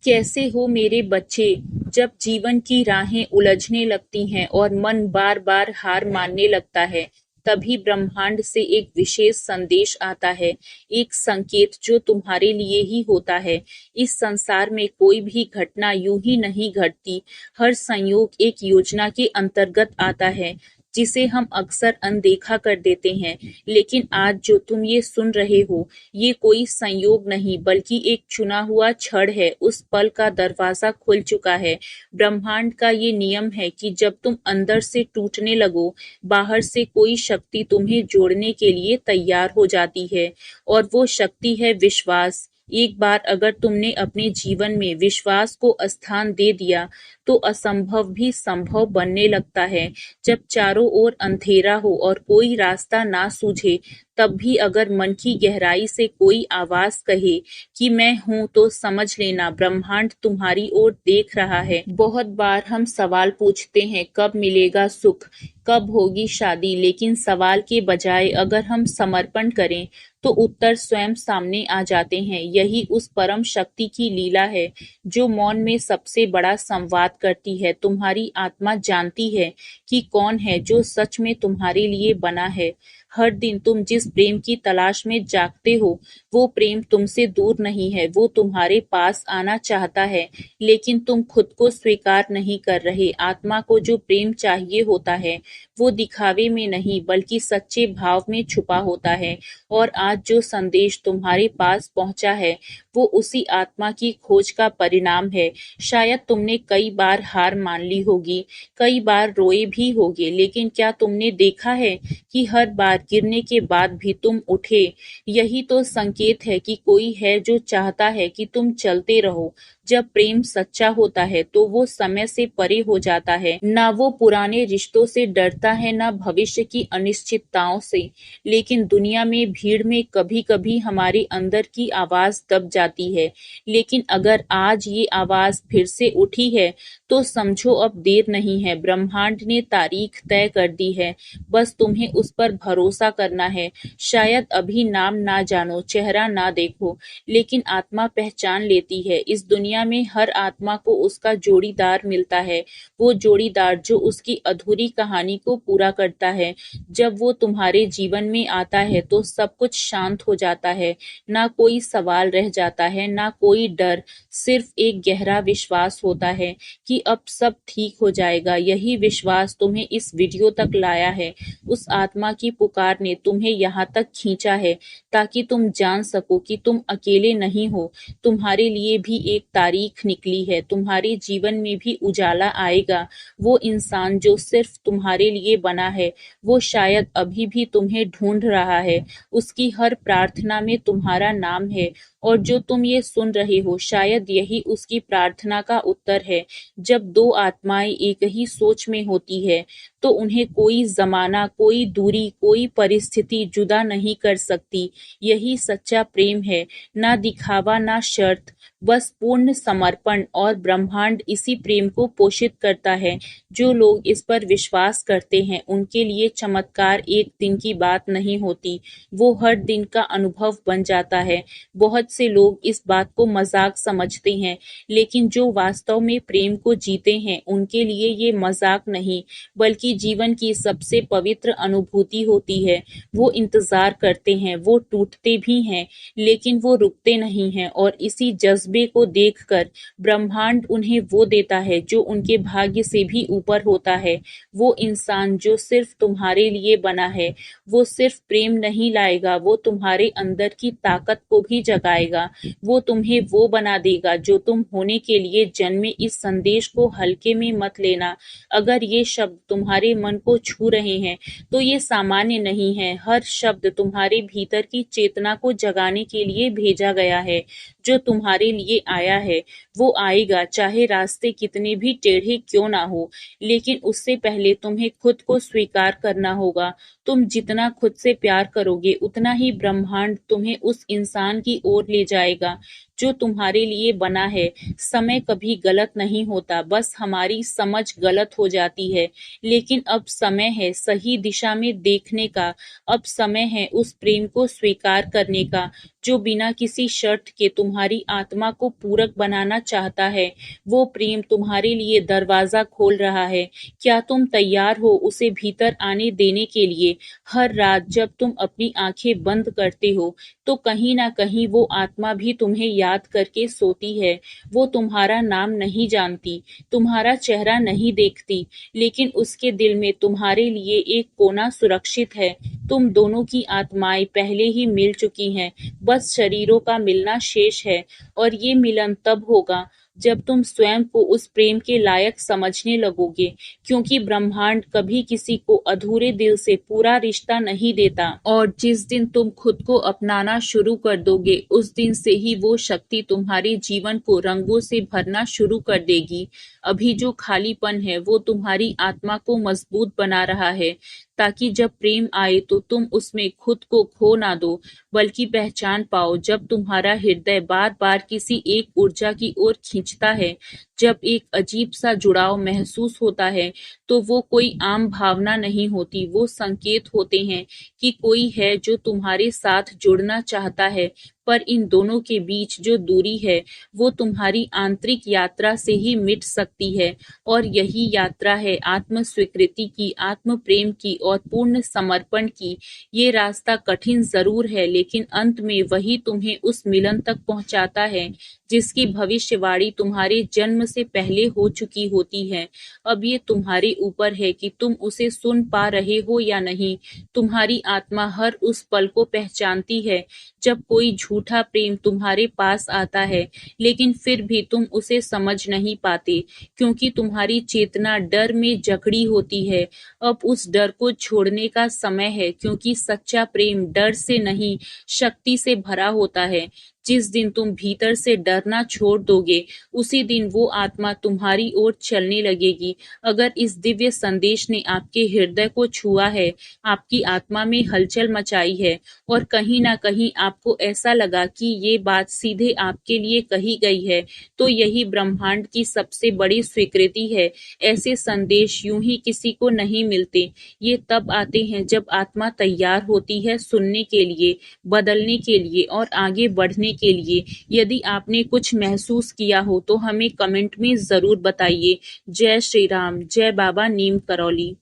कैसे हो मेरे बच्चे। जब जीवन की राहें उलझने लगती हैं और मन बार बार हार मानने लगता है, तभी ब्रह्मांड से एक विशेष संदेश आता है, एक संकेत जो तुम्हारे लिए ही होता है। इस संसार में कोई भी घटना यूं ही नहीं घटती। हर संयोग एक योजना के अंतर्गत आता है, जिसे हम अक्सर अनदेखा कर देते हैं। लेकिन आज जो तुम ये सुन रहे हो, ये कोई संयोग नहीं बल्कि एक चुना हुआ क्षण है। उस पल का दरवाजा खुल चुका है। ब्रह्मांड का ये नियम है कि जब तुम अंदर से टूटने लगो, बाहर से कोई शक्ति तुम्हें जोड़ने के लिए तैयार हो जाती है। और वो शक्ति है विश्वास। एक बार अगर तुमने अपने जीवन में विश्वास को स्थान दे दिया, तो असंभव भी संभव बनने लगता है। जब चारों ओर अंधेरा हो और कोई रास्ता ना सूझे, तब भी अगर मन की गहराई से कोई आवाज कहे कि मैं हूं, तो समझ लेना ब्रह्मांड तुम्हारी ओर देख रहा है। बहुत बार हम सवाल पूछते हैं, कब मिलेगा सुख, कब होगी शादी, लेकिन सवाल के बजाय अगर हम समर्पण करें, तो उत्तर स्वयं सामने आ जाते हैं। यही उस परम शक्ति की लीला है, जो मौन में सबसे बड़ा संवाद करती है। तुम्हारी आत्मा जानती है कि कौन है जो सच में तुम्हारे लिए बना है। हर दिन तुम जिस प्रेम की तलाश में जागते हो, वो प्रेम तुमसे दूर नहीं है। वो तुम्हारे पास आना चाहता है, लेकिन तुम खुद को स्वीकार नहीं कर रहे। आत्मा को जो प्रेम चाहिए होता है, वो दिखावे में नहीं बल्कि सच्चे भाव में छुपा होता है। और आज जो संदेश तुम्हारे पास पहुंचा है, वो उसी आत्मा की खोज का परिणाम है। शायद तुमने कई बार हार मान ली होगी, कई बार रोए भी होगे, लेकिन क्या तुमने देखा है कि हर बार गिरने के बाद भी तुम उठे? यही तो संकेत है कि कोई है जो चाहता है कि तुम चलते रहो। जब प्रेम सच्चा होता है, तो वो समय से परे हो जाता है। ना वो पुराने रिश्तों से डरता है, ना भविष्य की अनिश्चितताओं से। लेकिन दुनिया में भीड़ में कभी कभी हमारे अंदर की आवाज दब जाती है। लेकिन अगर आज ये आवाज फिर से उठी है, तो समझो अब देर नहीं है। ब्रह्मांड ने तारीख तय कर दी है, बस तुम्हें उस पर भरोसा करना है। शायद अभी नाम ना जानो, चेहरा ना देखो, लेकिन आत्मा पहचान लेती है। इस दुनिया में हर आत्मा को उसका जोड़ीदार मिलता है, वो जोड़ीदार जो उसकी अधूरी कहानी को पूरा करता है। जब वो तुम्हारे जीवन में आता है, तो सब कुछ शांत हो जाता है। ना कोई सवाल रह जाता है, ना कोई डर, सिर्फ एक गहरा विश्वास होता है कि अब सब ठीक हो जाएगा। यही विश्वास तुम्हें इस वीडियो तक लाया है। उस आत्मा की पुकार ने तुम्हें यहाँ तक खींचा है, ताकि तुम जान सको कि तुम अकेले नहीं हो। तुम्हारे लिए भी एक तारीख निकली है, तुम्हारे जीवन में भी उजाला आएगा। वो इंसान जो सिर्फ तुम्हारे लिए बना है, वो शायद अभी भी तुम्हें ढूंढ रहा है। उसकी हर प्रार्थना में तुम्हारा नाम है, और जो तुम ये सुन रहे हो, शायद यही उसकी प्रार्थना का उत्तर है। जब दो आत्माएं एक ही सोच में होती है, तो उन्हें कोई जमाना, कोई दूरी, कोई परिस्थिति जुदा नहीं कर सकती। यही सच्चा प्रेम है, ना दिखावा ना शर्त, बस पूर्ण समर्पण। और ब्रह्मांड इसी प्रेम को पोषित करता है। जो लोग इस पर विश्वास करते हैं, उनके लिए चमत्कार एक दिन की बात नहीं होती, वो हर दिन का अनुभव बन जाता है। बहुत से लोग इस बात को मजाक समझते हैं, लेकिन जो वास्तव में प्रेम को जीते हैं, उनके लिए ये मजाक नहीं बल्कि जीवन की सबसे पवित्र अनुभूति होती है। वो इंतजार करते हैं, वो टूटते भी हैं, लेकिन वो रुकते नहीं हैं। और इसी जज्बे को देखकर ब्रह्मांड उन्हें वो देता है जो उनके भाग्य से भी ऊपर होता है। वो इंसान जो सिर्फ तुम्हारे लिए बना है, वो सिर्फ प्रेम नहीं लाएगा, वो तुम्हारे अंदर की ताकत को भी जगाएगा। वो तुम्हें वो बना देगा जो तुम होने के लिए जन्मे। इस संदेश को हल्के में मत लेना। अगर ये शब्द तुम्हारे मन को छू रहे हैं, तो ये सामान्य नहीं है। हर शब्द तुम्हारे भीतर की चेतना को जगाने के लिए भेजा गया है। जो तुम्हारे लिए आया है, वो आएगा, चाहे रास्ते कितने भी टेढ़े क्यों ना हो। लेकिन उससे पहले तुम्हें खुद को स्वीकार करना होगा। तुम जितना खुद से प्यार करोगे, उतना ही ब्रह्मांड तुम्हें उस इंसान की ओर ले जाएगा जो तुम्हारे लिए बना है। समय कभी गलत नहीं होता, बस हमारी समझ गलत हो जाती है। लेकिन अब समय है सही दिशा में देखने का, अब समय है उस प्रेम को स्वीकार करने का जो बिना किसी शर्त के तुम्हारी आत्मा को पूरक बनाना चाहता है। वो प्रेम तुम्हारे लिए दरवाजा खोल रहा है। क्या तुम तैयार हो उसे भीतर आने देने के लिए? हर रात जब तुम अपनी आंखें बंद करते हो, तो कहीं ना कहीं वो आत्मा भी तुम्हें याद करके सोती है। वो तुम्हारा नाम नहीं जानती, तुम्हारा चेहरा नहीं देखती, लेकिन उसके दिल में तुम्हारे लिए एक कोना सुरक्षित है। तुम दोनों की आत्माएं पहले ही मिल चुकी हैं, बस शरीरों का मिलना शेष है। और ये मिलन तब होगा जब तुम स्वयं को उस प्रेम के लायक समझने लगोगे, क्योंकि ब्रह्मांड कभी किसी को अधूरे दिल से पूरा रिश्ता नहीं देता। और जिस दिन तुम खुद को अपनाना शुरू कर दोगे, उस दिन से ही वो शक्ति तुम्हारे जीवन को रंगों से भरना शुरू कर देगी। अभी जो खालीपन है वो तुम्हारी आत्मा को मजबूत बना रहा है, ताकि जब प्रेम आए तो तुम उसमें खुद को खो ना दो, बल्कि पहचान पाओ। जब तुम्हारा हृदय बार बार किसी एक ऊर्जा की ओर खींचता है, जब एक अजीब सा जुड़ाव महसूस होता है, तो वो कोई आम भावना नहीं होती, वो संकेत होते हैं कि कोई है जो तुम्हारे साथ जुड़ना चाहता है। पर इन दोनों के बीच जो दूरी है, वो तुम्हारी आंतरिक यात्रा से ही मिट सकती है। और यही यात्रा है आत्म स्वीकृति की, आत्म प्रेम की और पूर्ण समर्पण की। ये रास्ता कठिन जरूर है, लेकिन अंत में वही तुम्हें उस मिलन तक पहुंचाता है जिसकी भविष्यवाणी तुम्हारे जन्म से पहले हो चुकी होती है। अब ये तुम्हारे ऊपर है कि तुम उसे सुन पा रहे हो या नहीं। तुम्हारी आत्मा हर उस पल को पहचानती है जब कोई झूठा प्रेम तुम्हारे पास आता है, लेकिन फिर भी तुम उसे समझ नहीं पाते, क्योंकि तुम्हारी चेतना डर में जकड़ी होती है। अब उस डर को छोड़ने का समय है, क्योंकि सच्चा प्रेम डर से नहीं, शक्ति से भरा होता है। जिस दिन तुम भीतर से डरना छोड़ दोगे, उसी दिन वो आत्मा तुम्हारी ओर चलने लगेगी। अगर इस दिव्य संदेश ने आपके हृदय को छुआ है, आपकी आत्मा में हलचल मचाई है, और कहीं ना कहीं आपको ऐसा लगा कि ये बात सीधे आपके लिए कही गई है, तो यही ब्रह्मांड की सबसे बड़ी स्वीकृति है। ऐसे संदेश यूं ही किसी को नहीं मिलते। ये तब आते हैं जब आत्मा तैयार होती है सुनने के लिए, बदलने के लिए और आगे बढ़ने के लिए। यदि आपने कुछ महसूस किया हो तो हमें कमेंट में जरूर बताइए। जय श्री राम, जय बाबा नीम करौली।